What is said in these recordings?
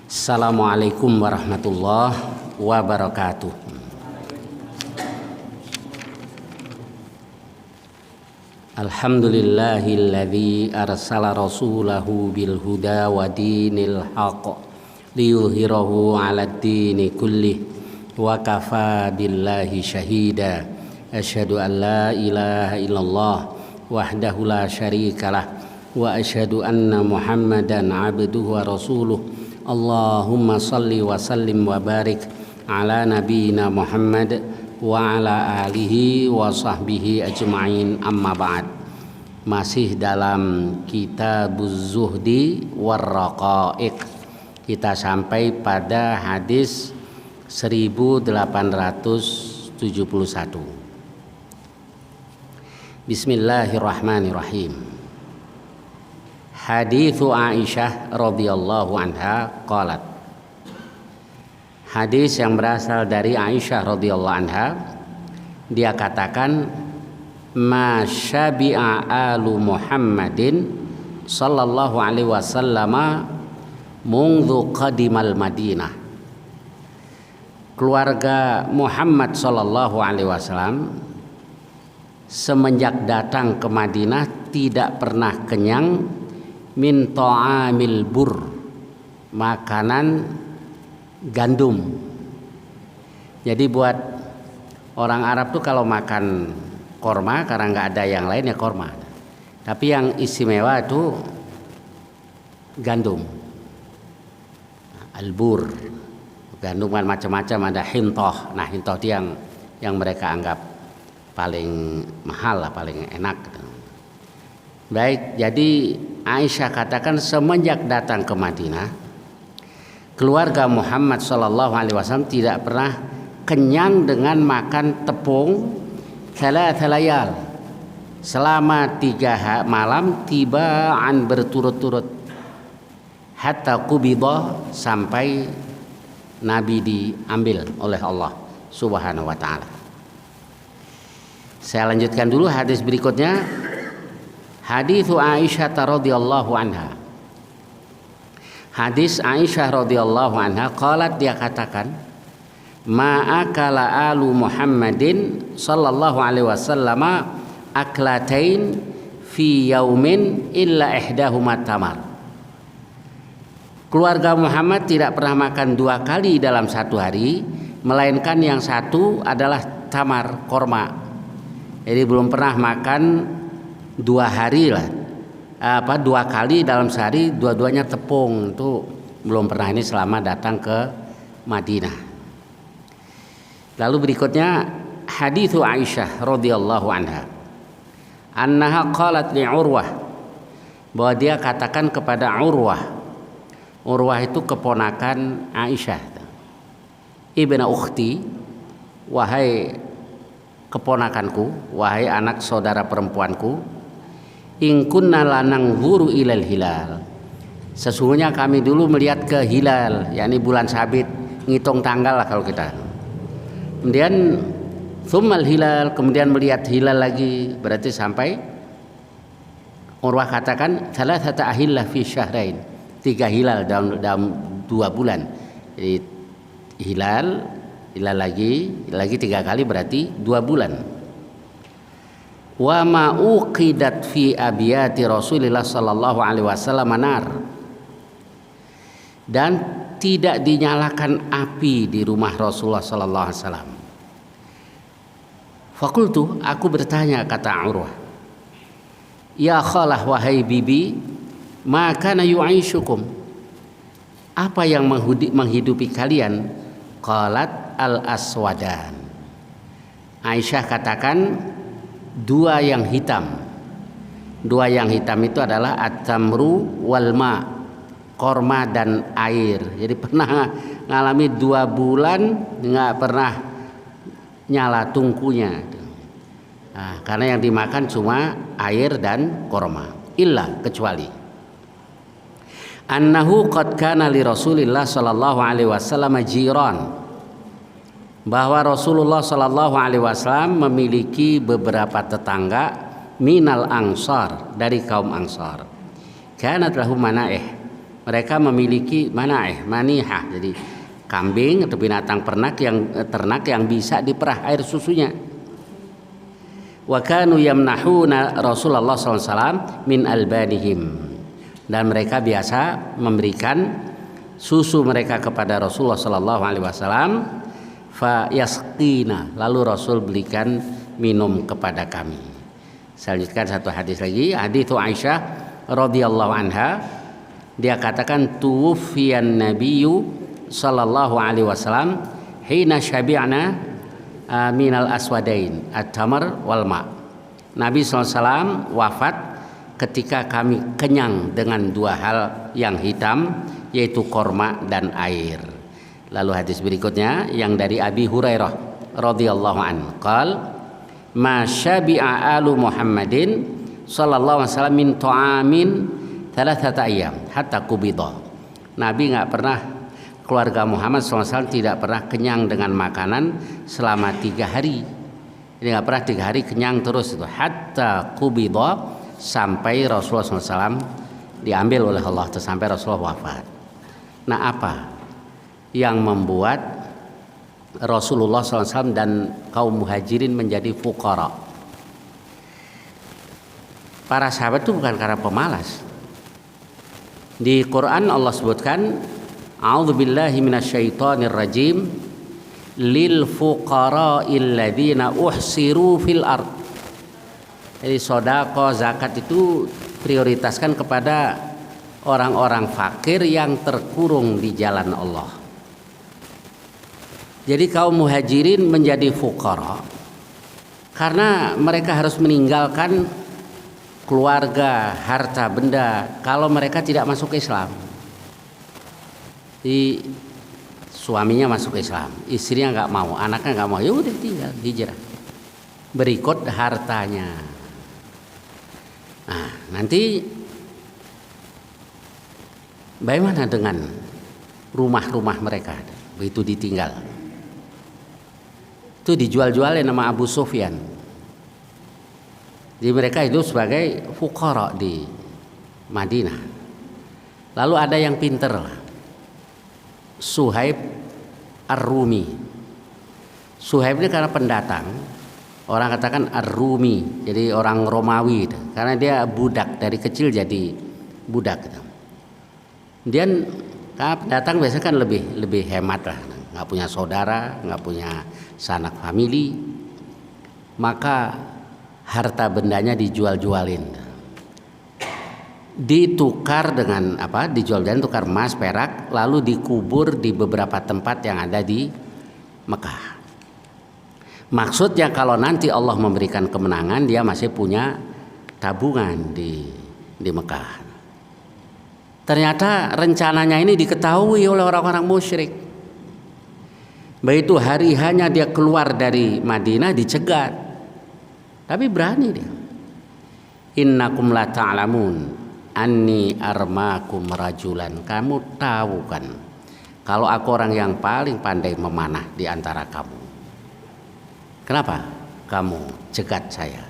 Assalamualaikum warahmatullahi wabarakatuh. Alhamdulillahilladzi arsala rasulahu bil huda wa dinil haqq liyudhhirahu 'alad dini kullih wa kafaa billahi syahida. Asyhadu an la ilaha illallah wahdahu la syarikalah wa asyhadu anna Muhammadan 'abduhu wa rasuluh. Allahumma salli wa sallim wa barik ala nabiyyina Muhammad wa ala alihi wa sahbihi ajma'in, amma ba'd. Masih dalam Kitabuz Zuhdi war Raqaiq. Kita sampai pada hadis 1871. Bismillahirrahmanirrahim. Hadithu Aisyah radhiyallahu anha qalat. Hadis yang berasal dari Aisyah radhiyallahu anha, dia katakan, ma syabi'a alu Muhammadin sallallahu alaihi wasallam mungdhu qadimal Madinah. Keluarga Muhammad sallallahu alaihi wasallam semenjak datang ke Madinah tidak pernah kenyang min ta'amil bur, makanan gandum. Jadi buat orang Arab tuh kalau makan korma, karena nggak ada yang lain ya korma. Tapi yang istimewa itu gandum, albur. Gandum kan macam-macam, ada hintoh. Nah hintoh itu yang mereka anggap paling mahal lah, paling enak. Baik, jadi Aisyah katakan semenjak datang ke Madinah, keluarga Muhammad SAW tidak pernah kenyang dengan makan tepung thalathal, selama 3 malam tibaan berturut-turut, hatta qubida, sampai Nabi diambil oleh Allah Subhanahu wa ta'ala. Saya lanjutkan dulu hadis berikutnya. Hadithu Aisyah radhiyallahu anha. Hadis Aisyah radhiyallahu anha qalat, dia katakan, ma akala alu Muhammadin sallallahu alaihi wasallam aklatain fi yaumin illa ihdahuma tamar. Keluarga Muhammad tidak pernah makan 2 kali dalam 1 hari, melainkan yang satu adalah tamar, korma. Jadi belum pernah makan 2 hari lah, 2 kali dalam sehari, dua-duanya tepung. Itu belum pernah, ini selama datang ke Madinah. Lalu berikutnya hadithu Aisyah radhiyallahu anha, annaha qalat li Urwah, bahwa dia katakan kepada Urwah. Urwah itu keponakan Aisyah. Ibna ukhti, wahai keponakanku, wahai anak saudara perempuanku, in kunna lanang zuru ilal hilal, sesungguhnya kami dulu melihat ke hilal, yakni bulan sabit, ngitung tanggal lah kalau kita. Kemudian tsummal hilal, kemudian melihat hilal lagi, berarti sampai Urwah katakan thalathata ahillah fi syahrain, 3 hilal dalam 2 bulan. Jadi hilal lagi 3 kali, berarti 2 bulan. Wa ma uqidat fi abiyati Rasulillah sallallahu alaihi wasallam nar, dan tidak dinyalakan api di rumah Rasulullah sallallahu alaihi wasallam. Fakultu, aku bertanya, kata Urwah, ya khalah, wahai bibi, maka na yu'aishukum, apa yang menghidupi kalian? Qalat al aswadan. Aisyah katakan 2 yang hitam. 2 yang hitam itu adalah at-tamru wal ma, korma dan air. Jadi pernah ngalami 2 bulan nggak pernah nyala tungkunya. Nah, karena yang dimakan cuma air dan korma. Illa, kecuali annahu qad kana li Rasulillah sallallahu alaihi wasallam jiran, bahwa Rasulullah sallallahu alaihi wasallam memiliki beberapa tetangga minal ansar, dari kaum ansar. Kanat lahum manaih, Mereka memiliki manihah, jadi kambing atau binatang ternak yang bisa diperah air susunya. Wa kanu yamnahuna Rasulullah SAW min albanihim, dan mereka biasa memberikan susu mereka kepada Rasulullah SAW. Fa yasqina, lalu Rasul belikan minum kepada kami. Saya lanjutkan satu hadis lagi, hadis Aisyah radhiyallahu anha. Dia katakan tuwfiyan nabiyyu sallallahu alaihi wasallam hina syabi'na minal aswadain at-tamar wal ma. Nabi SAW wafat ketika kami kenyang dengan dua hal yang hitam, yaitu korma dan air. Lalu hadis berikutnya yang dari Abi Hurairah radhiyallahu anhu, qal ma syabi'a alu Muhammadin sallallahu alaihi wasallam min ta'amin thalathata ayyam hatta qubida. Nabi enggak pernah, keluarga Muhammad SAW tidak pernah kenyang dengan makanan selama 3 hari. Ini enggak pernah 3 hari kenyang terus itu, hatta qubida, sampai Rasulullah SAW diambil oleh Allah, sampai Rasulullah wafat. Nah, apa yang membuat Rasulullah SAW dan kaum muhajirin menjadi fuqara? Para sahabat itu bukan karena pemalas. Di Quran Allah sebutkan, a'udzubillahi minasyaitonir rajim, lil fuqara'il ladzina uhsiru fil ard. Jadi sedekah zakat itu prioritaskan kepada orang-orang fakir yang terkurung di jalan Allah. Jadi kaum muhajirin menjadi fuqara karena mereka harus meninggalkan keluarga, harta benda kalau mereka tidak masuk Islam. Di suaminya masuk Islam, istrinya nggak mau, anaknya nggak mau, ya udah tinggal hijrah, berikut hartanya. Nah, nanti bagaimana dengan rumah-rumah mereka begitu ditinggal? Itu dijual-jualin nama Abu Sufyan. Jadi mereka itu sebagai fuqara di Madinah. Lalu ada yang pinter lah, Suhaib Ar-Rumi. Suhaib ini karena pendatang, orang katakan Ar-Rumi, jadi orang Romawi, karena dia budak, dari kecil jadi budak. Kemudian pendatang biasanya kan lebih hemat lah, nggak punya saudara, nggak punya sanak famili, maka harta bendanya dijual-jualin, ditukar dengan apa? Dijual-jualin, tukar emas, perak, lalu dikubur di beberapa tempat yang ada di Mekah. Maksudnya kalau nanti Allah memberikan kemenangan, dia masih punya tabungan di Mekah. Ternyata rencananya ini diketahui oleh orang-orang musyrik. Begitu hari hanya dia keluar dari Madinah dicegat, tapi berani dia. Innakum la ta'lamun anni armakum rajulan. Kamu tahu kan kalau aku orang yang paling pandai memanah di antara kamu. Kenapa kamu cegat saya?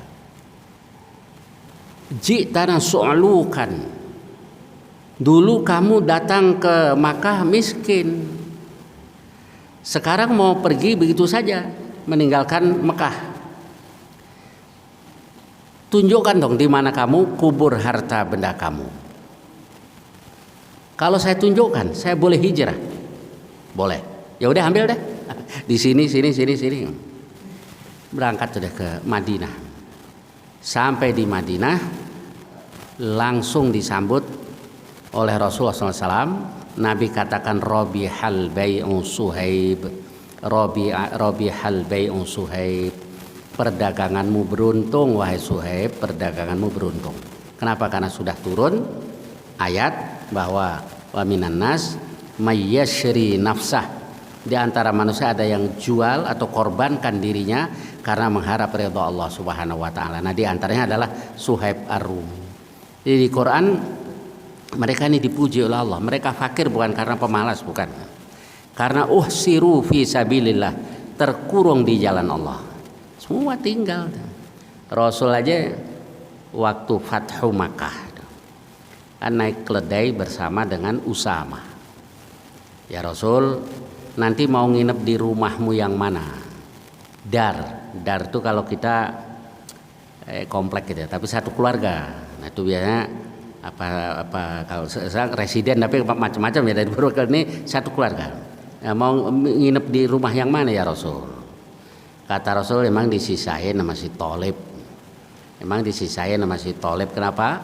Ji'tana su'lukan. Dulu kamu datang ke Makkah miskin, sekarang mau pergi begitu saja meninggalkan Mekah. Tunjukkan dong di mana kamu kubur harta benda kamu. Kalau saya tunjukkan, saya boleh hijrah. Boleh. Ya udah ambil deh. Di sini. Berangkat sudah ke Madinah. Sampai di Madinah langsung disambut oleh Rasulullah SAW. Nabi katakan Robihal bai'u Suhaib, Robihal bai'u Suhaib, perdaganganmu beruntung wahai Suhaib, perdaganganmu beruntung. Kenapa? Karena sudah turun ayat bahwa wa minan nas may yashri nafsah, di antara manusia ada yang jual atau korbankan dirinya karena mengharap ridha Allah Subhanahu wa taala. Nah, di antaranya adalah Suhaib Ar-Rumi. Jadi di Quran mereka ini dipuji oleh Allah. Mereka fakir bukan karena pemalas, bukan. Karena uhsiru fi sabilillah, terkurung di jalan Allah. Semua tinggal. Rasul aja waktu Fathu Makkah naik keledai bersama dengan Usama. Ya Rasul, nanti mau nginep di rumahmu yang mana? Dar itu kalau kita komplek gitu ya, tapi satu keluarga. Nah itu biasanya apa kalau saya residen tapi macam-macam ya, dari beberapa ini satu keluarga. Nah, mau nginep di rumah yang mana ya Rasul? Kata Rasul, memang disisain sama si Thalib. Emang disisain sama si Thalib. Kenapa?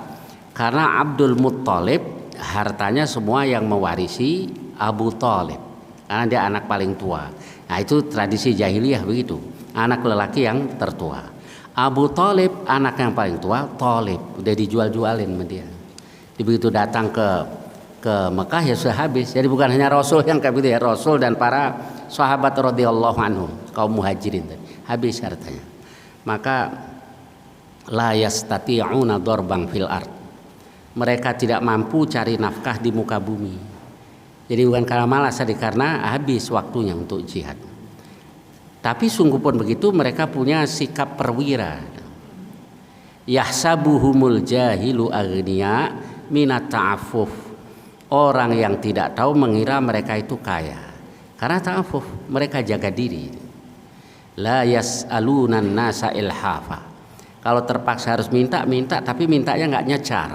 Karena Abdul Muttalib hartanya semua yang mewarisi Abu Thalib, karena dia anak paling tua. Nah itu tradisi jahiliyah begitu, anak lelaki yang tertua. Abu Thalib anak yang paling tua, Thalib udah dijual-jualin sama dia. Begitu datang ke Mekah ya sudah habis. Jadi bukan hanya Rasul yang kayak gitu ya, Rasul dan para sahabat radhiyallahu anhum, kaum muhajirin habis hartanya. Maka la yastati'una darban fil ard, mereka tidak mampu cari nafkah di muka bumi. Jadi bukan karena malas, karena habis waktunya untuk jihad. Tapi sungguh pun begitu, mereka punya sikap perwira. Yahsabuhumul jahilu aghniya minat ta'affuf, orang yang tidak tahu mengira mereka itu kaya karena ta'affuf, mereka jaga diri. La yas'alunan nasa ilhafa, kalau terpaksa harus minta tapi mintanya nggak nyecar,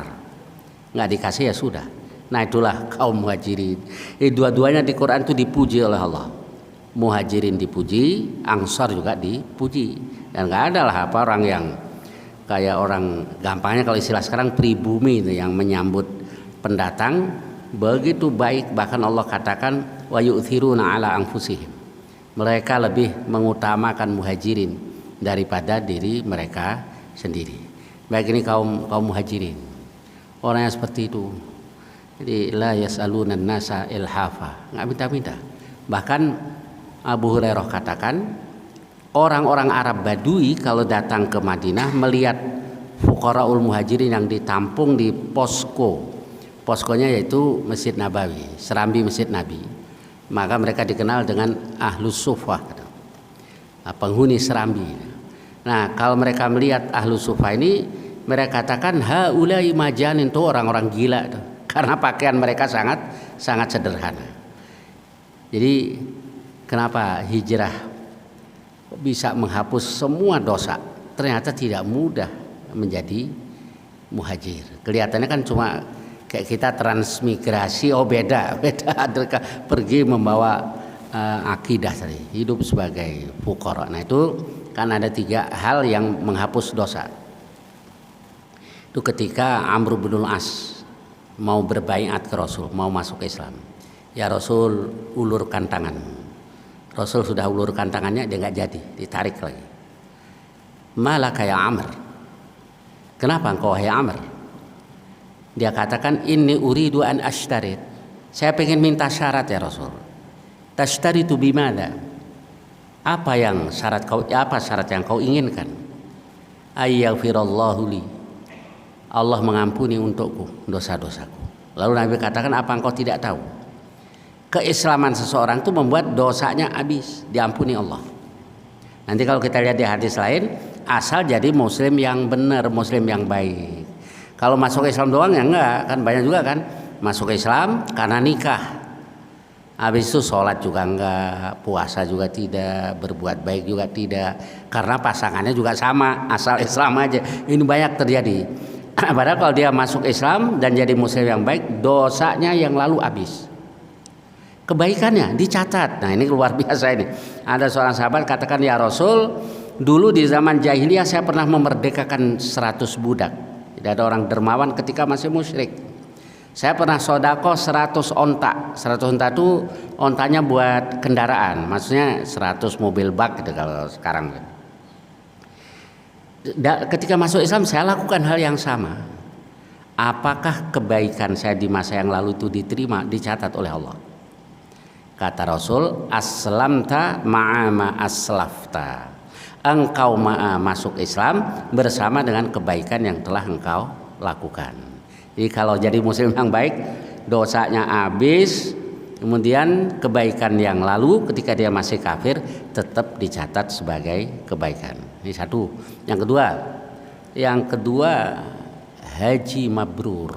nggak dikasih ya sudah. Nah itulah kaum muhajirin. Dua-duanya di Quran itu dipuji oleh Allah. Muhajirin dipuji, Ansar juga dipuji. Dan nggak ada lah apa orang yang kayak orang, gampangnya kalau istilah sekarang pribumi itu, yang menyambut pendatang begitu baik. Bahkan Allah katakan wa yu'thiruna ala anfusihim, mereka lebih mengutamakan muhajirin daripada diri mereka sendiri. Baik ini kaum muhajirin, orang yang seperti itu. Jadi la yas'aluna nasa ilhafa, nggak minta-minta. Bahkan Abu Hurairah katakan, orang-orang Arab Badui kalau datang ke Madinah melihat fuqaraul muhajirin yang ditampung di poskonya yaitu Masjid Nabawi, serambi Masjid Nabi, maka mereka dikenal dengan Ahlus Suffah, penghuni serambi. Nah kalau mereka melihat Ahlus Suffah ini, mereka katakan haulai majanin, itu orang-orang gila tuh. Karena pakaian mereka sangat sederhana. Jadi kenapa hijrah bisa menghapus semua dosa? Ternyata tidak mudah menjadi muhajir. Kelihatannya kan cuma kayak kita transmigrasi, beda pergi membawa akidah tadi, hidup sebagai fuqara. Nah itu kan ada 3 hal yang menghapus dosa. Itu ketika Amr bin As mau berbaiat ke Rasul, mau masuk Islam. Ya Rasul, ulurkan tangan. Rasul sudah ulurkan tangannya, dia nggak jadi, ditarik lagi. Malah kayak Amr. Kenapa engkau wahai Amr? Dia katakan inni uridu an ashtarit. Saya pengen minta syarat ya Rasul. Tashtaritu bimada? Apa syarat yang kau inginkan? Ayyaghfirallahu li, Allah mengampuni untukku dosa-dosaku. Lalu Nabi katakan, apa engkau tidak tahu? Keislaman seseorang itu membuat dosanya habis, diampuni Allah. Nanti kalau kita lihat di hadis lain, asal jadi muslim yang benar, muslim yang baik. Kalau masuk Islam doang ya enggak, kan banyak juga kan masuk Islam karena nikah. Habis itu sholat juga enggak, puasa juga tidak, berbuat baik juga tidak, karena pasangannya juga sama, asal Islam aja. Ini banyak terjadi. Padahal kalau dia masuk Islam dan jadi muslim yang baik, dosanya yang lalu habis, kebaikannya dicatat. Nah ini luar biasa ini. Ada seorang sahabat katakan, ya Rasul, dulu di zaman jahiliyah saya pernah memerdekakan 100 budak. Tidak ada orang dermawan ketika masih musyrik. Saya pernah sodako 100 onta. 100 onta itu ontanya buat kendaraan, maksudnya 100 mobil bak gitu kalau sekarang. Ketika masuk Islam saya lakukan hal yang sama. Apakah kebaikan saya di masa yang lalu itu diterima, dicatat oleh Allah? Kata Rasul, aslamta ma'ama aslafta, engkau masuk Islam bersama dengan kebaikan yang telah engkau lakukan. Jadi kalau jadi muslim yang baik, dosanya habis, kemudian kebaikan yang lalu ketika dia masih kafir tetap dicatat sebagai kebaikan. Ini satu. Yang kedua haji mabrur.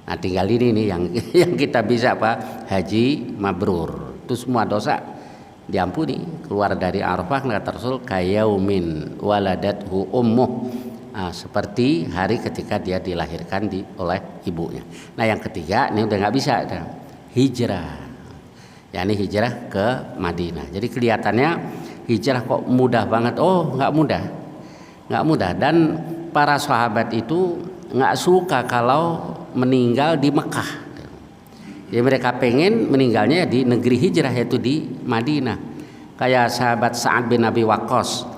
Nah tinggal ini nih yang yang kita bisa apa? Haji mabrur. Itu semua dosa diampuni. Keluar dari Arafah kata Rasul kayaumin waladathu ummuh. Nah, seperti hari ketika dia dilahirkan oleh ibunya. Nah yang ketiga ini udah nggak bisa, hijrah. Ya ini hijrah ke Madinah. Jadi kelihatannya hijrah kok mudah banget. Oh nggak mudah, nggak mudah. Dan para sahabat itu nggak suka kalau meninggal di Mekah. Jadi mereka pengen meninggalnya di negeri hijrah, yaitu di Madinah. Kayak sahabat Sa'ad bin Abi Waqqas.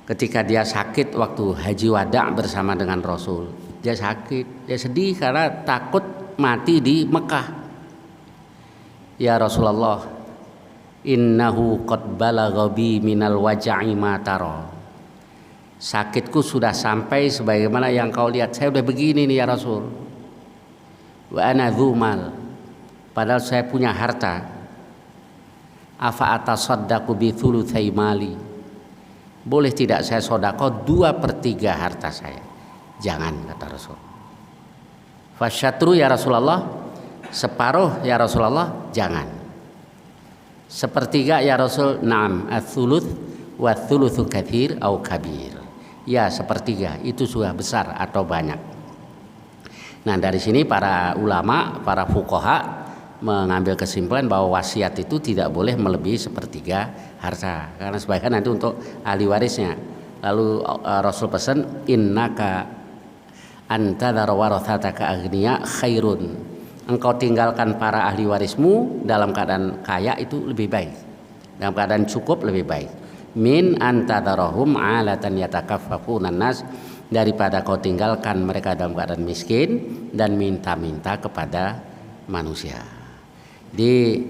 Ketika dia sakit waktu haji wada bersama dengan Rasul, dia sakit, dia sedih karena takut mati di Mekah. Ya Rasulullah, innahu qad balagha bi minal waja'i ma tara. Sakitku sudah sampai sebagaimana yang kau lihat. Saya udah begini nih ya Rasul. Wa ana dzumal, padahal saya punya harta. Afa atasaddaqu bi thulutsai mali. Boleh tidak saya sedekah 2/3 harta saya? Jangan, kata Rasul. Fasyatru ya Rasulullah, separuh ya Rasulullah, jangan. Sepertiga ya Rasul, na'am, ats-tsuluts wa tsulutsu katsir au kabir. Ya sepertiga itu sudah besar atau banyak. Nah dari sini para ulama, para fuqaha mengambil kesimpulan bahwa wasiat itu tidak boleh melebihi sepertiga harta, karena sebaiknya nanti untuk ahli warisnya. Lalu Rasul pesan innaka antadhar warathataka aghniya khairun. Engkau tinggalkan para ahli warismu dalam keadaan kaya itu lebih baik, dalam keadaan cukup lebih baik. Min antadharahum alatan yatakaffafunan nas, daripada kau tinggalkan mereka dalam keadaan miskin dan minta-minta kepada manusia. Di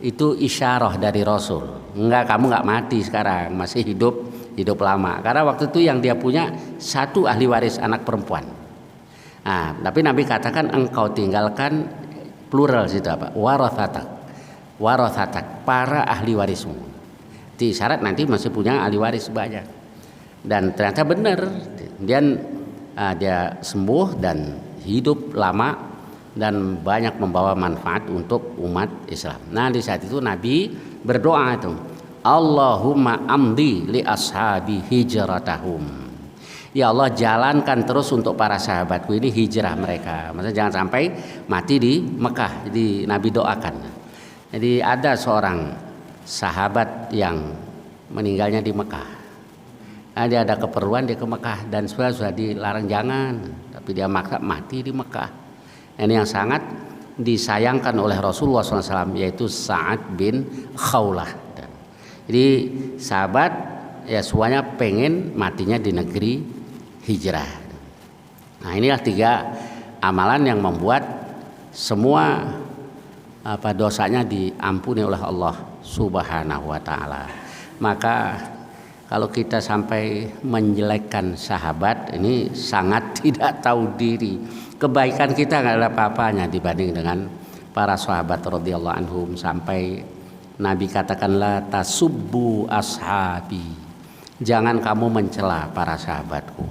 itu isyarah dari Rasul. Enggak, kamu enggak mati sekarang, masih hidup lama. Karena waktu itu yang dia punya satu ahli waris anak perempuan. Nah, tapi Nabi katakan engkau tinggalkan plural situ apa? Warathatak, para ahli warismu. Di syarat nanti masih punya ahli waris banyak. Dan ternyata benar. Dia sembuh dan hidup lama dan banyak membawa manfaat untuk umat Islam. Nah di saat itu Nabi berdoa itu, Allahumma amdi li ashabi hijratahum. Ya Allah, jalankan terus untuk para sahabatku ini hijrah mereka. Maksudnya jangan sampai mati di Mekah. Jadi Nabi doakan. Jadi ada seorang sahabat yang meninggalnya di Mekah. Nah, dia ada keperluan dia ke Mekah dan sudah dilarang jangan, tapi dia maksa mati di Mekah. Ini yang sangat disayangkan oleh Rasulullah SAW, yaitu Sa'ad bin Khawlah. Jadi sahabat ya semuanya pengen matinya di negeri hijrah. Nah inilah 3 amalan yang membuat semua dosanya diampuni oleh Allah Subhanahu wa ta'ala. Maka kalau kita sampai menjelekkan sahabat, ini sangat tidak tahu diri. Kebaikan kita nggak ada apa-apanya dibanding dengan para sahabat radhiyallahu anhum. Sampai Nabi katakan la tasubbu ashabi, jangan kamu mencela para sahabatku.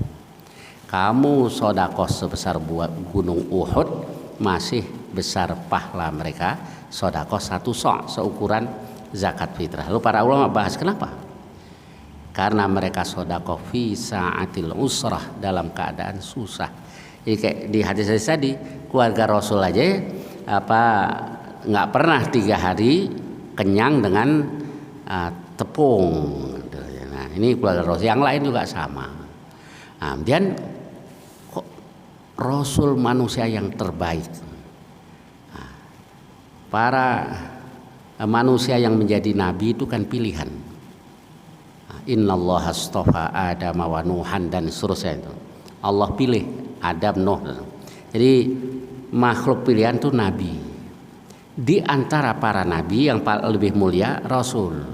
Kamu sedekah sebesar gunung Uhud, masih besar pahala mereka sedekah 1 sa', seukuran zakat fitrah. Lalu para ulama bahas kenapa? Karena mereka sedekah fi sa'atil usrah, dalam keadaan susah. Jadi kayak di hadis tadi, keluarga Rasul aja nggak pernah 3 hari kenyang dengan tepung. Nah ini keluarga Rasul, yang lain juga sama. Nah, dan kok Rasul manusia yang terbaik. Nah, para manusia yang menjadi nabi itu kan pilihan. Innallaha astafa Adam wa Nuhan dan seterusnya itu. Allah pilih Adam, Nuh. Jadi makhluk pilihan itu nabi. Di antara para nabi yang lebih mulia Rasul.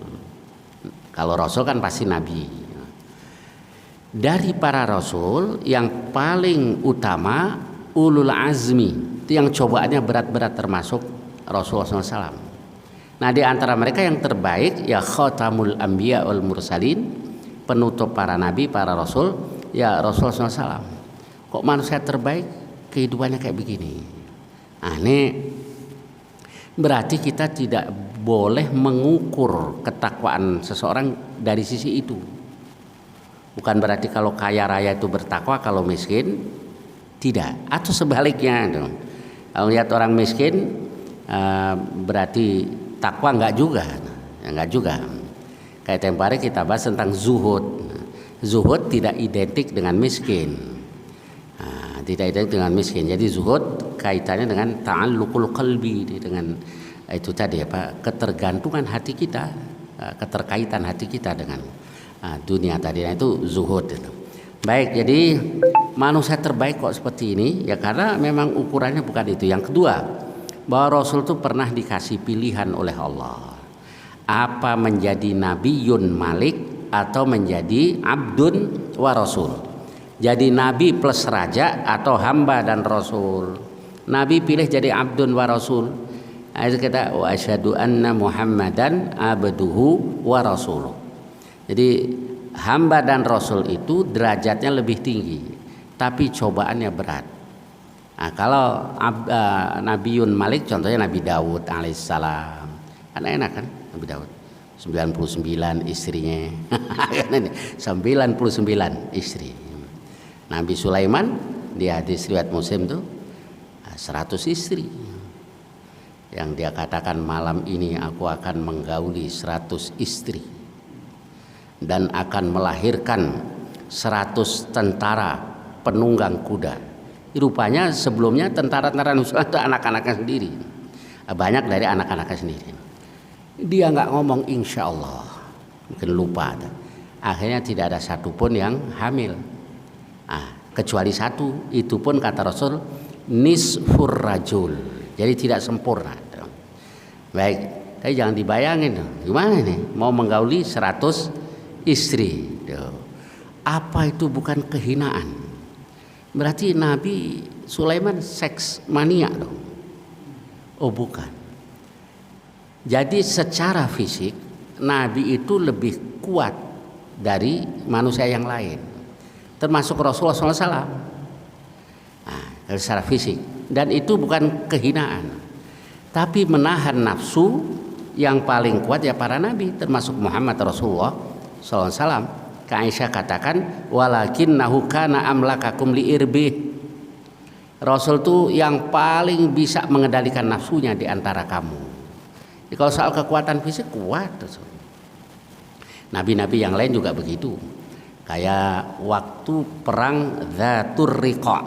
Kalau Rasul kan pasti nabi. Dari para rasul yang paling utama ulul azmi, itu yang cobaannya berat-berat, termasuk Rasulullah SAW. Nah di antara mereka yang terbaik ya khatamul anbiya wal mursalin, penutup para nabi, para rasul, ya Rasulullah SAW. Kok manusia terbaik? kehidupannya kayak begini. Nah, ini berarti kita tidak boleh mengukur ketakwaan seseorang dari sisi itu. Bukan berarti kalau kaya raya itu bertakwa, kalau miskin tidak, atau sebaliknya. Kalau lihat orang miskin berarti takwa, enggak juga. Enggak juga. Kayak tempo hari kita bahas tentang zuhud. Zuhud tidak identik dengan miskin. Tidak identik dengan miskin. Jadi zuhud kaitannya dengan ta'alluqul qalbi, dengan itu tadi ketergantungan hati kita, keterkaitan hati kita dengan dunia tadi. Nah, itu zuhud itu. Baik, jadi manusia terbaik kok seperti ini ya karena memang ukurannya bukan itu. Yang kedua, bahwa Rasul itu pernah dikasih pilihan oleh Allah. Apa menjadi nabiyun malik atau menjadi abdun wa rasul. Jadi nabi plus raja atau hamba dan rasul. Nabi pilih jadi abdun wa rasul. Itu kata wa asyhadu anna Muhammadan abduhu wa rasuluh. Jadi hamba dan rasul itu derajatnya lebih tinggi, tapi cobaannya berat. Nah, kalau Nabiun Malik contohnya Nabi Daud alaihissalam, kan enak kan Nabi Daud, 99 istrinya, 99 istri. Nabi Sulaiman di hadis riwayat Muslim tuh 100 istri. Yang dia katakan malam ini aku akan menggauli 100 istri dan akan melahirkan 100 tentara penunggang kuda. Rupanya sebelumnya tentara-tentara Nusra itu anak-anaknya sendiri, banyak dari anak-anaknya sendiri. Dia nggak ngomong insya Allah, mungkin lupa. Akhirnya tidak ada satupun yang hamil, kecuali satu. Itu pun kata Rasul nisfur rajul, jadi tidak sempurna. Baik, tapi jangan dibayangin gimana nih mau menggauli 100 istri. Apa itu bukan kehinaan? Berarti Nabi Sulaiman seks mania dong? Oh bukan. Jadi secara fisik Nabi itu lebih kuat dari manusia yang lain, termasuk Rasulullah SAW. Secara fisik, dan itu bukan kehinaan, tapi menahan nafsu yang paling kuat ya para nabi, termasuk Muhammad Rasulullah SAW. Aisyah katakan walakinnahu kana amlakakum liirbi. Rasul itu yang paling bisa mengendalikan nafsunya di antara kamu. Jadi kalau soal kekuatan fisik kuat Rasul. Nabi-nabi yang lain juga begitu. Kayak waktu perang Dzatur Riqa.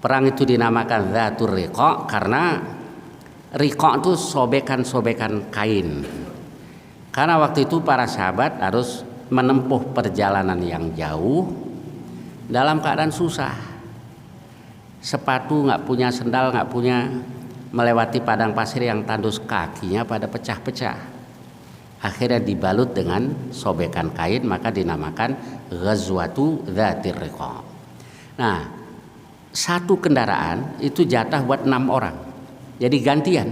Perang itu dinamakan Dzatur Riqa karena riqa itu sobekan-sobekan kain. Karena waktu itu para sahabat harus menempuh perjalanan yang jauh dalam keadaan susah. Sepatu nggak punya, sendal nggak punya, melewati padang pasir yang tandus, kakinya pada pecah-pecah. Akhirnya dibalut dengan sobekan kain, maka dinamakan Ghazwatu Dzatir Riqa. Nah, satu kendaraan itu jatah buat 6 orang, jadi gantian,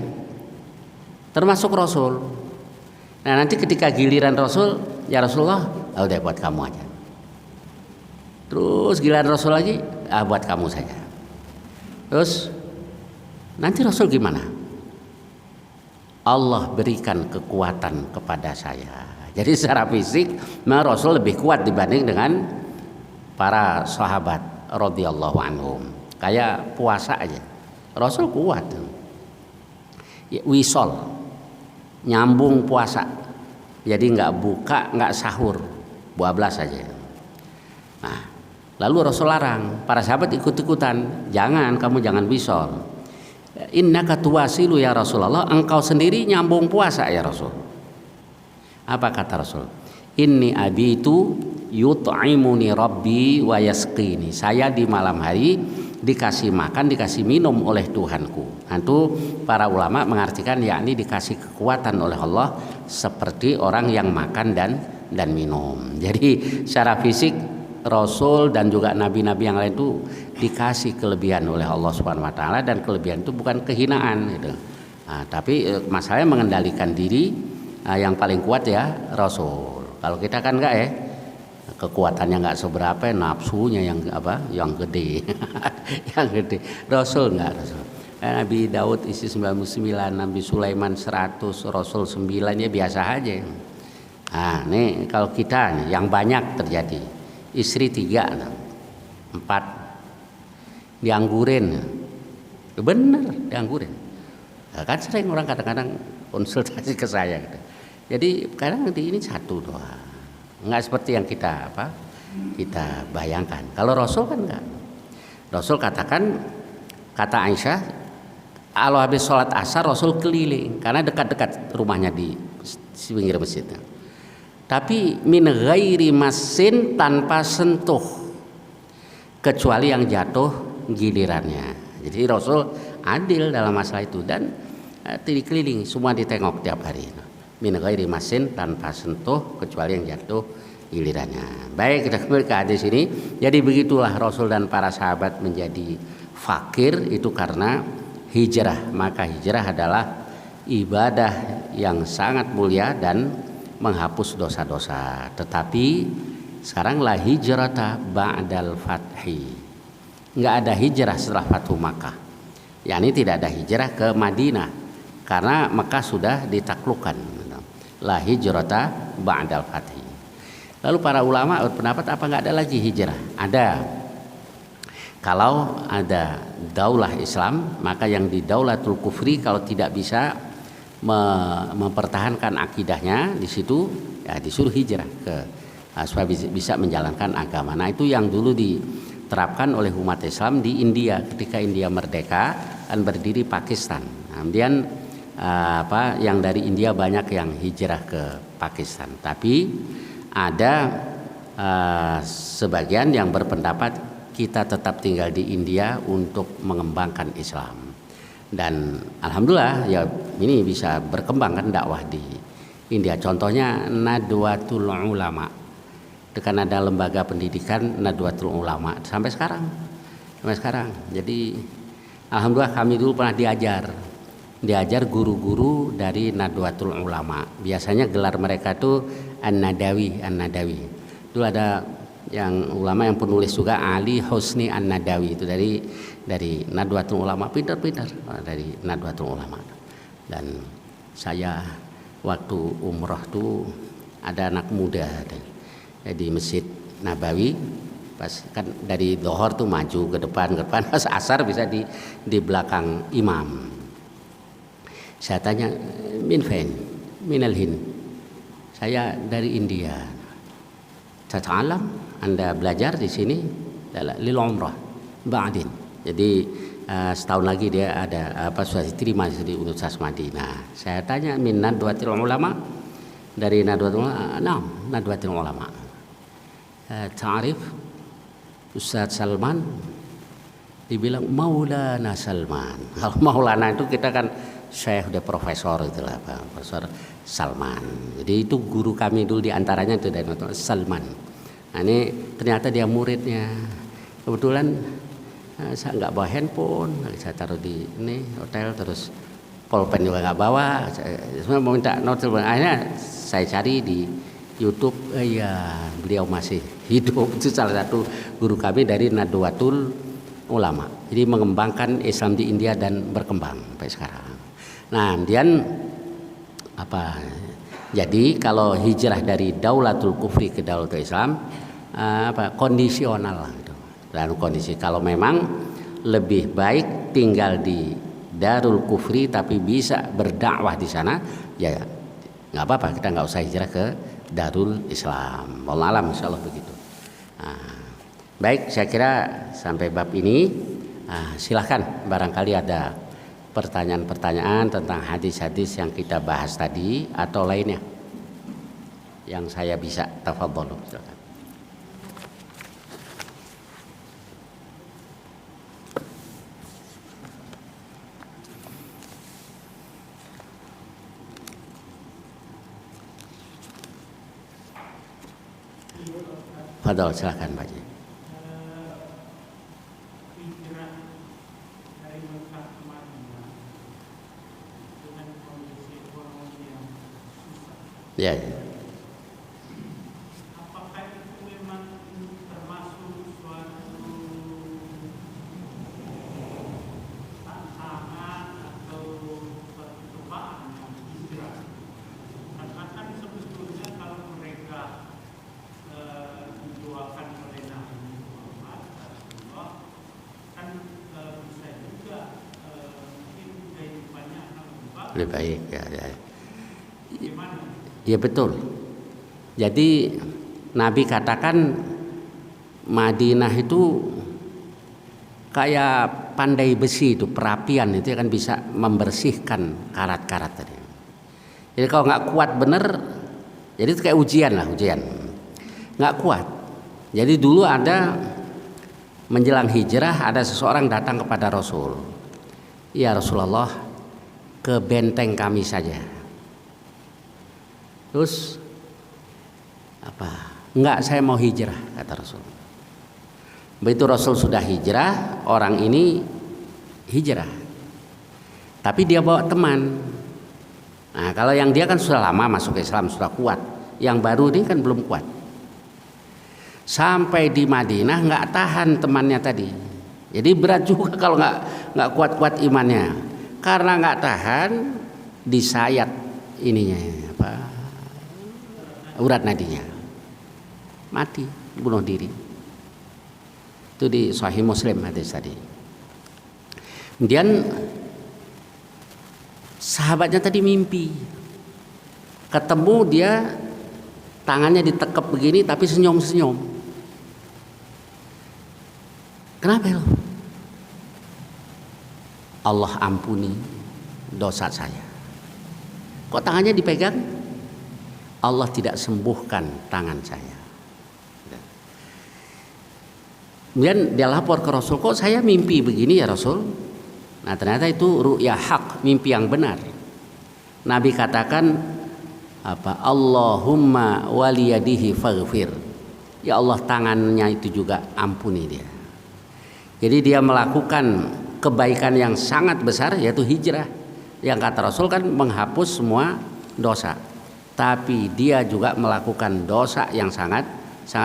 termasuk Rasul. Nah nanti ketika giliran Rasul, ya Rasulullah, udah buat kamu aja. Terus giliran Rasul lagi, buat kamu saja. Terus nanti Rasul gimana? Allah berikan kekuatan kepada saya. Jadi secara fisik, Rasul lebih kuat dibanding dengan para sahabat radhiyallahu anhum. Kayak puasa aja, Rasul kuat. Wisol, nyambung puasa, jadi nggak buka nggak sahur, 12 saja. Nah, lalu Rasul larang, para sahabat ikut-ikutan, kamu jangan wisol. Innaka tuwasilu ya Rasulullah, engkau sendiri nyambung puasa ya Rasul. Apa kata Rasul? Inni abitu yut'imuni rabbi wa yasqini. Saya di malam hari dikasih makan, dikasih minum oleh Tuhanku. Itu para ulama mengartikan yakni dikasih kekuatan oleh Allah seperti orang yang makan dan minum. Jadi secara fisik Rasul dan juga nabi-nabi yang lain itu dikasih kelebihan oleh Allah Subhanahu wa taala, dan kelebihan itu bukan kehinaan gitu. Tapi masalahnya mengendalikan diri, yang paling kuat ya Rasul. Kalau kita kan enggak ya. kekuatannya nggak seberapa, nafsunya yang apa, yang gede. Yang gede. Rasul nggak, Rasul. Nabi Daud isi 99, Nabi Sulaiman 100, Rasul 9, ya biasa aja. Nah, nih kalau kita nih yang banyak terjadi, istri 3, 4, dianggurin, bener dianggurin. Nah, kan sering orang kadang-kadang konsultasi ke saya gitu. Jadi kadang ini satu doang, nggak seperti yang kita bayangkan. Kalau Rasul kan enggak. Rasul katakan, kata Aisyah, kalau habis sholat asar Rasul keliling karena dekat-dekat rumahnya di pinggir masjid. Tapi min ghairi masin, tanpa sentuh, kecuali yang jatuh gilirannya. Jadi Rasul adil dalam masalah itu, dan keliling semua ditengok tiap hari. Min ghairi masin, tanpa sentuh kecuali yang jatuh gilirannya. Baik, kita kembali ke hadis ini. Jadi begitulah Rasul dan para sahabat menjadi fakir itu karena hijrah. Maka hijrah adalah ibadah yang sangat mulia dan menghapus dosa-dosa. Tetapi sekarang la hijrata ba'dal fathi. Enggak ada hijrah setelah Fathu Makkah. yakni tidak ada hijrah ke Madinah karena Mekah sudah ditaklukkan. La hijrata ba'dal fathi. Lalu para ulama berpendapat apa nggak ada lagi hijrah? Ada. Kalau ada daulah Islam, maka yang di daulatul kufri kalau tidak bisa mempertahankan akidahnya di situ, ya disuruh hijrah ke supaya bisa menjalankan agama. Nah itu yang dulu diterapkan oleh umat Islam di India ketika India merdeka dan berdiri Pakistan. Kemudian yang dari India banyak yang hijrah ke Pakistan. Tapi ada sebagian yang berpendapat kita tetap tinggal di India untuk mengembangkan Islam. Dan alhamdulillah ya ini bisa berkembang kan dakwah di India. Contohnya Nadwatul Ulama. Itu kan ada lembaga pendidikan Nadwatul Ulama sampai sekarang. Jadi alhamdulillah kami dulu pernah diajar guru-guru dari Nadwatul Ulama. Biasanya gelar mereka tuh An-Nadawi. Dulu ada yang ulama yang penulis juga Ali Husni An-Nadawi, itu dari Nadwatul Ulama, pintar-pintar dari Nadwatul Ulama. Dan saya waktu umroh tuh ada anak muda di Masjid Nabawi, pas kan dari Dohor tuh maju ke depan pas asar bisa di belakang imam. Saya tanya, minal Hind. Saya dari India. Tata'alam, Anda belajar di sini lil umrah ba'din. Jadi setahun lagi dia ada sudah diterima di Universitas Madinah. Saya tanya min Nadwatul Ulama, dari Nadwatul Ulama. Nah, Nadwatul Ulama. Ta'arif Ustaz Salman? Dibilang Maulana Salman. Kalau Maulana itu kita kan Syekh udah profesor itulah, Profesor Salman. Jadi itu guru kami dulu diantaranya itu dari Salman. Nah ini ternyata dia muridnya. Kebetulan saya nggak bawa handphone, saya taruh di ini hotel, terus pulpen juga nggak bawa. Saya mau minta note, akhirnya saya cari di YouTube. Ya beliau masih hidup. Itu salah satu guru kami dari Nadwatul Ulama. Jadi mengembangkan Islam di India dan berkembang sampai sekarang. Nah, kemudian jadi kalau hijrah dari daulatul kufri ke daulatul Islam kondisional gitu. Dan kondisi kalau memang lebih baik tinggal di darul kufri tapi bisa berdakwah di sana, ya nggak apa-apa, kita nggak usah hijrah ke darul Islam. Wallahu alam, insyaallah begitu. Baik, saya kira sampai bab ini silahkan barangkali ada pertanyaan-pertanyaan tentang hadis-hadis yang kita bahas tadi atau lainnya yang saya bisa tafadhalu, silakan. Fadhal, silakan Pak Ji. Ya. Apakah itu lebih baik ya, ya. Ya betul. Jadi Nabi katakan Madinah itu kayak pandai besi itu, perapian itu kan bisa membersihkan karat-karat tadi. Jadi kalau nggak kuat bener, jadi itu kayak ujian lah, ujian. Nggak kuat. Jadi dulu ada menjelang hijrah ada seseorang datang kepada Rasul. Ya Rasulullah, ke benteng kami saja. Terus apa? Enggak, saya mau hijrah, kata Rasul. Begitu Rasul sudah hijrah, orang ini hijrah. Tapi dia bawa teman. Nah, kalau yang dia kan sudah lama masuk Islam, sudah kuat. Yang baru ini kan belum kuat. Sampai di Madinah nggak tahan temannya tadi. Jadi berat juga kalau nggak kuat-kuat imannya. Karena nggak tahan, disayat ininya apa? Urat nadinya. Mati, bunuh diri. Itu di Sahih Muslim hadis tadi. Kemudian sahabatnya tadi mimpi. Ketemu dia tangannya ditekep begini tapi senyum-senyum. Kenapa lo? Allah ampuni dosa saya. Kok tangannya dipegang? Allah tidak sembuhkan tangan saya. Kemudian dia lapor ke Rasul, kok saya mimpi begini ya Rasul? Nah ternyata itu ru'ya hak, mimpi yang benar. Nabi katakan apa? Allahumma waliyadihi faghfir. Ya Allah, tangannya itu juga ampuni dia. Jadi dia melakukan kebaikan yang sangat besar, yaitu hijrah. Yang kata Rasul kan menghapus semua dosa. Tapi dia juga melakukan dosa yang sangat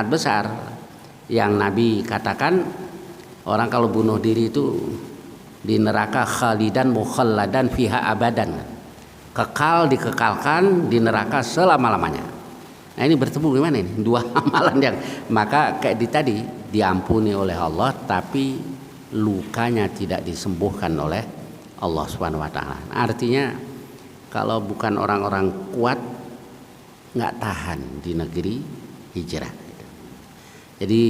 besar. Yang Nabi katakan orang kalau bunuh diri itu di neraka khalidan mukhalladan fiha abadan, kekal dikekalkan di neraka selama-lamanya. Nah ini bertemu gimana ini? Dua amalan yang maka kayak tadi diampuni oleh Allah tapi lukanya tidak disembuhkan oleh Allah Subhanahu wa taala. Artinya kalau bukan orang-orang kuat nggak tahan di negeri hijrah. Jadi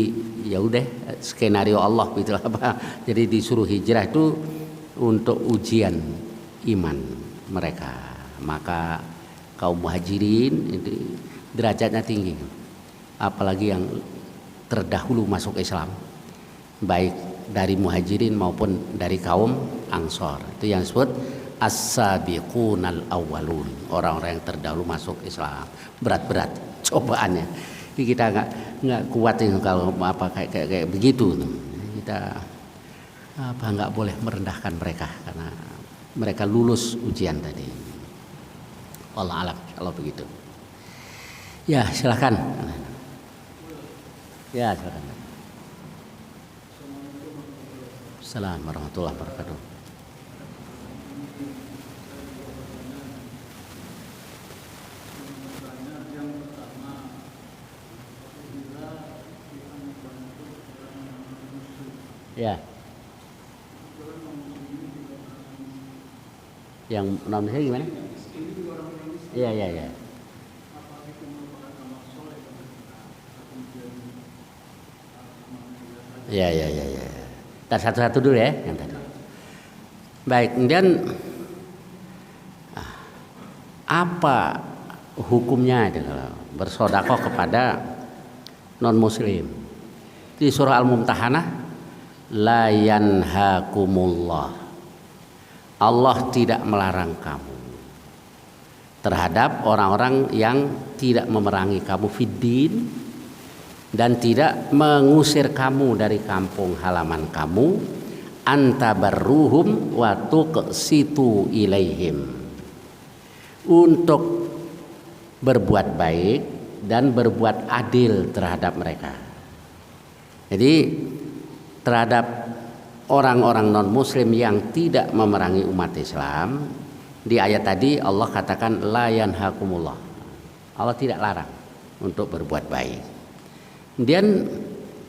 ya udah skenario Allah gitu apa. Jadi disuruh hijrah itu untuk ujian iman mereka. Maka kaum muhajirin itu derajatnya tinggi. Apalagi yang terdahulu masuk Islam. Baik dari muhajirin maupun dari kaum Ansor. Itu yang disebut as-sabiqunal awwalun. Orang-orang yang terdahulu masuk Islam. Berat-berat cobaannya. Kita nggak kuat kalau apa kayak begitu. Kita apa nggak boleh merendahkan mereka karena mereka lulus ujian tadi. Allah alam kalau begitu. Ya silakan. Ya silakan. Assalamualaikum warahmatullahi wabarakatuh. Ya. Yang non muslim gimana? Iya. Ya. Kita satu-satu dulu ya yang tadi. Baik, kemudian apa hukumnya adalah bersedekah kepada non muslim? Di surah Al-Mumtahanah la yanhakumullah, Allah tidak melarang kamu terhadap orang-orang yang tidak memerangi kamu fiddin dan tidak mengusir kamu dari kampung halaman kamu, antabarruhum wa tuqsitu ilaihim, untuk berbuat baik dan berbuat adil terhadap mereka. Jadi terhadap orang-orang non muslim yang tidak memerangi umat Islam, di ayat tadi Allah katakan la yanhakumullah, Allah tidak larang untuk berbuat baik. Kemudian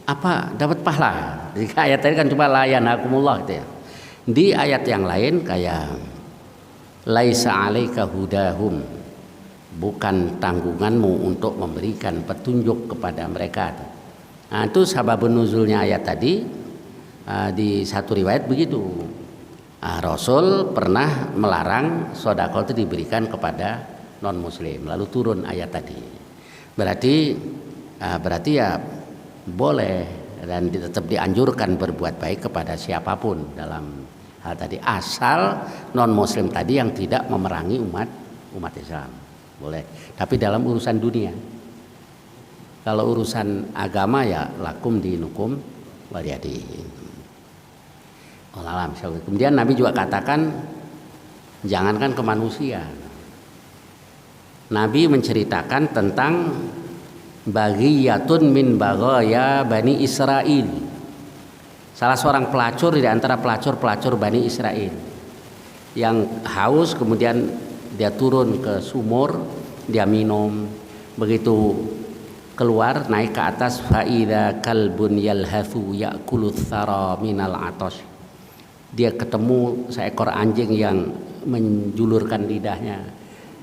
apa? Dapat pahala. Di ayat tadi kan cuma la yanhakumullah gitu ya. Di ayat yang lain kayak laisa 'alaika hudahum, bukan tanggunganmu untuk memberikan petunjuk kepada mereka. Nah, itu sababun nuzulnya ayat tadi. Di satu riwayat begitu, Rasul pernah melarang sedekah itu diberikan kepada non muslim, lalu turun ayat tadi. Berarti ya boleh dan tetap dianjurkan berbuat baik kepada siapapun dalam hal tadi, asal non muslim tadi yang tidak memerangi umat Islam boleh. Tapi dalam urusan dunia, kalau urusan agama ya lakum dinukum waliyadi. Kemudian Nabi juga katakan jangankan ke manusia, Nabi menceritakan tentang baghiyatun min baghaya Bani Israil, salah seorang pelacur di antara pelacur-pelacur Bani Israel yang haus, kemudian dia turun ke sumur, dia minum, begitu keluar naik ke atas, faida kalbun yalhathu ya'kulu thara minal atas, dia ketemu seekor anjing yang menjulurkan lidahnya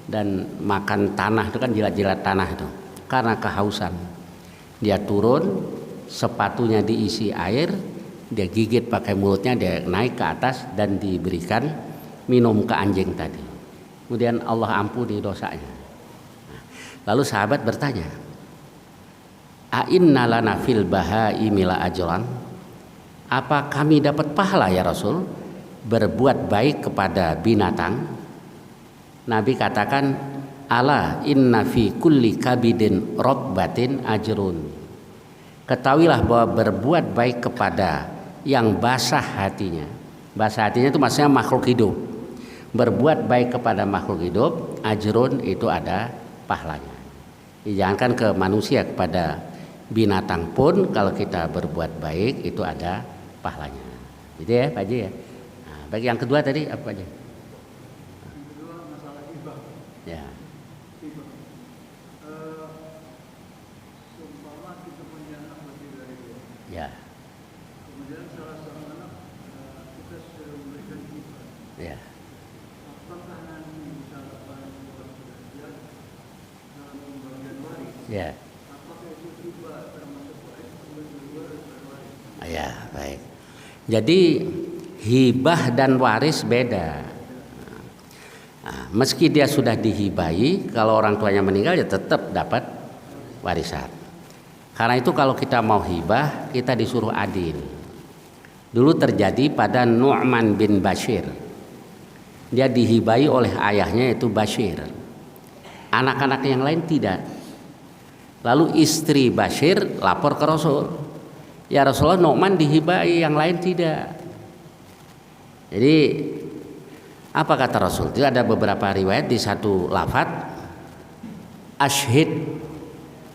dan makan tanah, itu kan jilat-jilat tanah itu karena kehausan. Dia turun, sepatunya diisi air, dia gigit pakai mulutnya, dia naik ke atas dan diberikan minum ke anjing tadi. Kemudian Allah ampuni dosanya. Lalu sahabat bertanya, a'inna lana fil bahaimi la ajran, apa kami dapat pahala ya Rasul berbuat baik kepada binatang? Nabi katakan, ala inna fi kulli kabidin rotbatin ajrun, ketahuilah bahwa berbuat baik kepada yang basah hatinya itu maksudnya makhluk hidup, berbuat baik kepada makhluk hidup, ajrun itu ada pahalanya. Jangankan ke manusia, kepada binatang pun kalau kita berbuat baik itu ada pahalanya. Gitu ya Pak Haji ya. Nah, bagi yang kedua tadi apa aja? Yang kedua masalah hibah. Ya. Hibah. Seumpama kita punya anak lebih dari dua. Ya. Kemudian salah seorang anak kita sudah memberikan hibah. Ya. Apakah nanti misalnya pada sudah dia dalam pembagian waris? Ya. Apakah itu hibah termasuk waris atau kedua waris? Ya, baik. Jadi hibah dan waris beda. Nah, meski dia sudah dihibahi, kalau orang tuanya meninggal ya tetap dapat warisan. Karena itu kalau kita mau hibah, kita disuruh adil. Dulu terjadi pada Nu'man bin Bashir. Dia dihibahi oleh ayahnya yaitu Bashir. Anak-anak yang lain tidak. Lalu istri Bashir lapor ke Rasul. Ya Rasulullah, Nu'man dihibai, yang lain tidak. Jadi apa kata Rasul? Itu ada beberapa riwayat, di satu lafaz asyhid,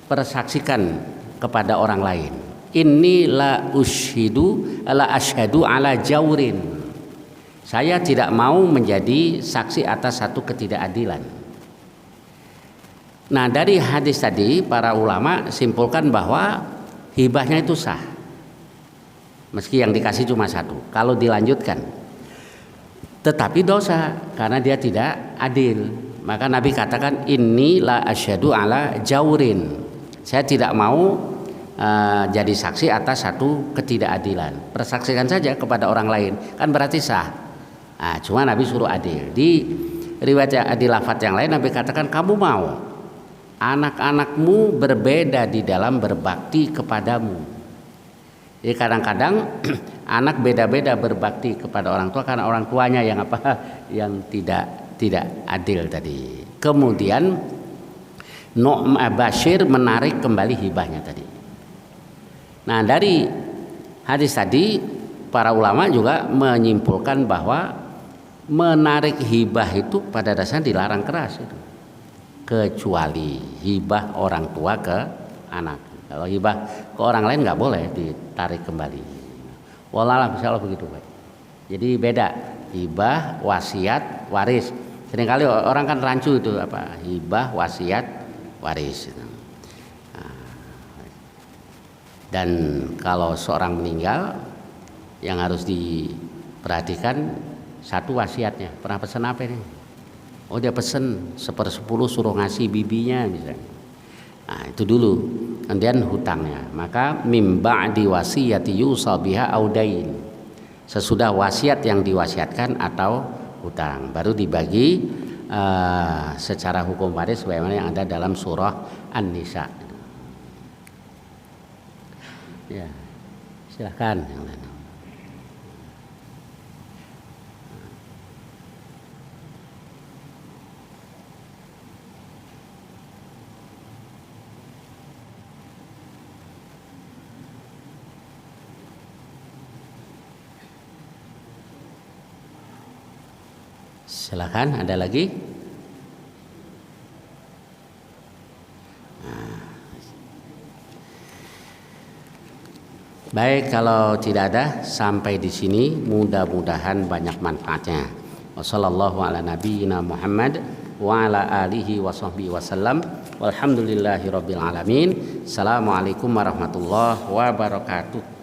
persaksikan kepada orang lain. Inni la asyhadu ala jaurin. Saya tidak mau menjadi saksi atas satu ketidakadilan. Nah, dari hadis tadi para ulama simpulkan bahwa hibahnya itu sah. Meski yang dikasih cuma satu, kalau dilanjutkan tetapi dosa karena dia tidak adil. Maka Nabi katakan inni la asyhadu ala jaurin, saya tidak mau jadi saksi atas satu ketidakadilan. Persaksikan saja kepada orang lain, kan berarti sah. Nah, cuma Nabi suruh adil. Di riwayat di lafaz yang lain Nabi katakan, kamu mau anak-anakmu berbeda di dalam berbakti kepadamu. Jadi kadang-kadang anak beda-beda berbakti kepada orang tua karena orang tuanya yang yang tidak adil tadi. Kemudian Nu'man Bashir menarik kembali hibahnya tadi. Nah, dari hadis tadi para ulama juga menyimpulkan bahwa menarik hibah itu pada dasarnya dilarang keras itu. Kecuali hibah orang tua ke anak. Kalau hibah ke orang lain nggak boleh ditarik kembali. Wallahualam, insyaallah begitu, Pak. Jadi beda hibah, wasiat, waris. Seringkali orang kan rancu itu apa? Hibah, wasiat, waris. Dan kalau seorang meninggal yang harus diperhatikan satu wasiatnya. Pernah pesan apa ini? Oh dia pesen 1/10 suruh ngasih bibinya misalnya. Nah itu dulu. Kemudian hutangnya. Maka mim ba'di wasiyati yusal biha audain. Sesudah wasiat yang diwasiatkan atau hutang baru dibagi secara hukum waris sebagaimana yang ada dalam surah An-Nisa. Ya. Silakan yang lain. Silakan, ada lagi? Baik, kalau tidak ada sampai di sini mudah-mudahan banyak manfaatnya. Wassallallahu ala nabiyyina Muhammad wa ala alihi wa sahbihi wasallam. Walhamdulillahirabbil alamin. Assalamualaikum warahmatullahi wabarakatuh.